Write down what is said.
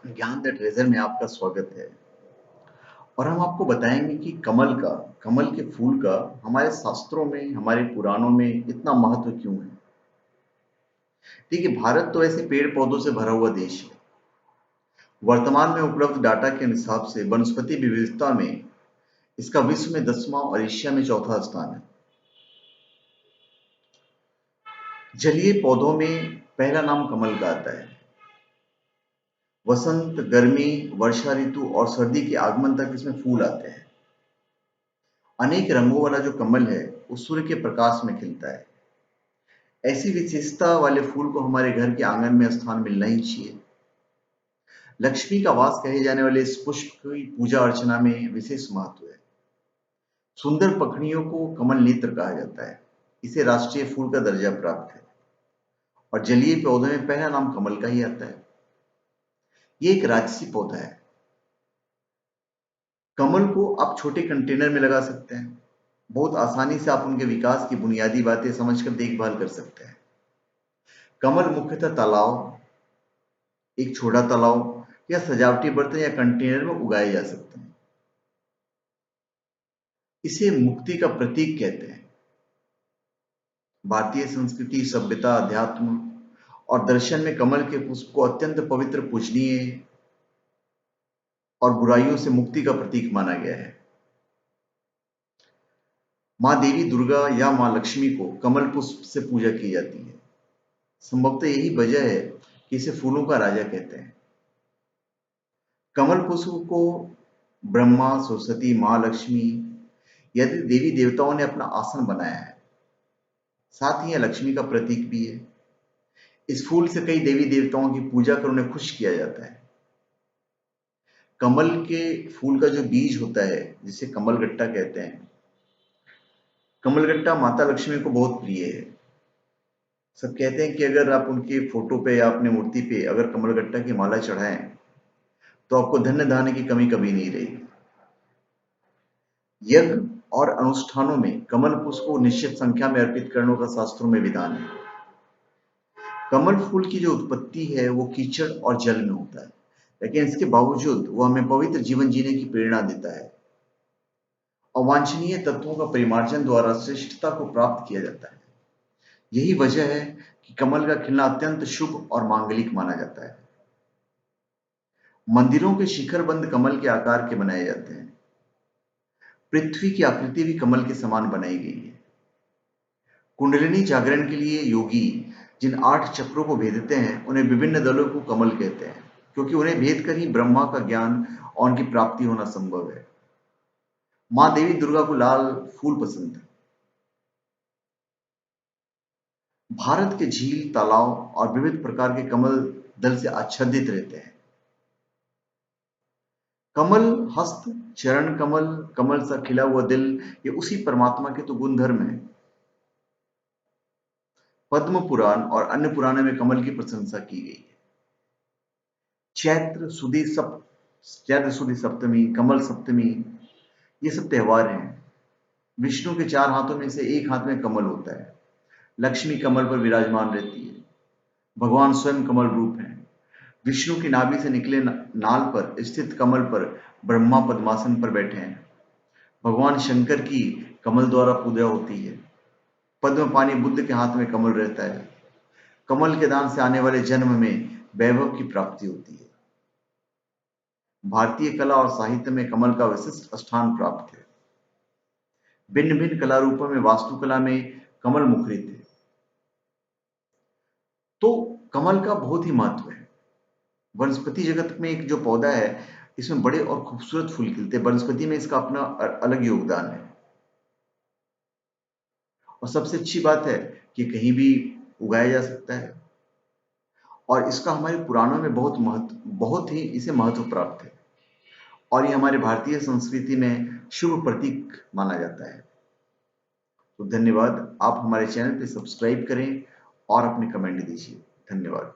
ज्ञान the treasure में आपका स्वागत है। और हम आपको बताएंगे कि कमल के फूल का हमारे शास्त्रों में, हमारे पुराणों में इतना महत्व क्यों है। देखिए, भारत तो ऐसे पेड़ पौधों से भरा हुआ देश है। वर्तमान में उपलब्ध डाटा के हिसाब से वनस्पति विविधता में इसका विश्व में 10वां और एशिया में चौथा स्थान है। जलीय पौधों में पहला नाम कमल का आता है। वसंत, गर्मी, वर्षा ऋतु और सर्दी के आगमन तक इसमें फूल आते हैं। अनेक रंगों वाला जो कमल है वो सूर्य के प्रकाश में खिलता है। ऐसी विशेषता वाले फूल को हमारे घर के आंगन में स्थान मिलना ही चाहिए। लक्ष्मी का वास कहे जाने वाले इस पुष्प की पूजा अर्चना में विशेष महत्व है। सुंदर पखड़ियों को कमल नेत्र कहा जाता है। इसे राष्ट्रीय फूल का दर्जा प्राप्त है और जलीय पौधों में पहला नाम कमल का ही आता है। ये एक राजसी पौधा है। कमल को आप छोटे कंटेनर में लगा सकते हैं। बहुत आसानी से आप उनके विकास की बुनियादी बातें समझकर देखभाल कर सकते हैं। कमल मुख्यतः तालाब, एक छोटा तालाब या सजावटी बर्तन या कंटेनर में उगाए जा सकते हैं। इसे मुक्ति का प्रतीक कहते हैं। भारतीय संस्कृति, सभ्यता, अध्यात्म और दर्शन में कमल के पुष्प को अत्यंत पवित्र, पूजनीय और बुराइयों से मुक्ति का प्रतीक माना गया है। माँ देवी दुर्गा या माँ लक्ष्मी को कमल पुष्प से पूजा की जाती है। संभवतः यही वजह है कि इसे फूलों का राजा कहते हैं। कमल पुष्प को ब्रह्मा, सरस्वती, माँ लक्ष्मी यदि देवी देवताओं ने अपना आसन बनाया है। साथ ही यह लक्ष्मी का प्रतीक भी है। इस फूल से कई देवी देवताओं की पूजा कर उन्हें खुश किया जाता है। कमल के फूल का जो बीज होता है जिसे कमलगट्टा कहते हैं, कमलगट्टा माता लक्ष्मी को बहुत प्रिय है। सब कहते हैं कि अगर आप उनके फोटो पे या अपनी मूर्ति पे अगर कमलगट्टा की माला चढ़ाएं तो आपको धन्य धान्य की कमी कभी नहीं रहेगी। यज्ञ और अनुष्ठानों में कमल पुष्प को निश्चित संख्या में अर्पित करने का शास्त्रों में विधान है। कमल फूल की जो उत्पत्ति है वो कीचड़ और जल में होता है, लेकिन इसके बावजूद वो हमें पवित्र जीवन जीने की प्रेरणा देता है। अवांछनीय तत्वों का परिमार्जन द्वारा श्रेष्ठता को प्राप्त किया जाता है। यही वजह है कि कमल का खिलना अत्यंत शुभ और मांगलिक माना जाता है। मंदिरों के शिखर बंद कमल के आकार के बनाए जाते हैं। पृथ्वी की आकृति भी कमल के समान बनाई गई है। कुंडलिनी जागरण के लिए योगी जिन 8 चक्रों को भेदते हैं उन्हें विभिन्न दलों को कमल कहते हैं, क्योंकि उन्हें भेद कर ही ब्रह्मा का ज्ञान और उनकी प्राप्ति होना संभव है। मां देवी दुर्गा को लाल फूल पसंद है। भारत के झील, तालाब और विविध प्रकार के कमल दल से आच्छादित रहते हैं। कमल हस्त, चरण कमल, कमल सा खिला हुआ दिल, ये उसी परमात्मा के तो गुणधर्म है। पद्म पुराण और अन्य पुराणों में कमल की प्रशंसा की गई है। चैत्र सुदी सप्तमी, कमल सप्तमी, ये सब त्योहार हैं। विष्णु के 4 हाथों में से एक हाथ में कमल होता है। लक्ष्मी कमल पर विराजमान रहती है। भगवान स्वयं कमल रूप हैं। विष्णु की नाभि से निकले नाल पर स्थित कमल पर ब्रह्मा पद्मासन पर बैठे हैं। भगवान शंकर की कमल द्वारा पूजा होती है। पद्म पानी बुद्ध के हाथ में कमल रहता है। कमल के दान से आने वाले जन्म में वैभव की प्राप्ति होती है। भारतीय कला और साहित्य में कमल का विशिष्ट स्थान प्राप्त है। भिन्न भिन्न कला रूपों में वास्तुकला में कमल मुखरित है। तो कमल का बहुत ही महत्व है। वनस्पति जगत में एक जो पौधा है, इसमें बड़े और खूबसूरत फूल खिलते हैं। वनस्पति में इसका अपना अलग योगदान है। और सबसे अच्छी बात है कि कहीं भी उगाया जा सकता है और इसका हमारे पुराणों में बहुत ही इसे महत्व प्राप्त है और ये हमारे भारतीय संस्कृति में शुभ प्रतीक माना जाता है। तो धन्यवाद। आप हमारे चैनल पे सब्सक्राइब करें और अपने कमेंट दीजिए। धन्यवाद।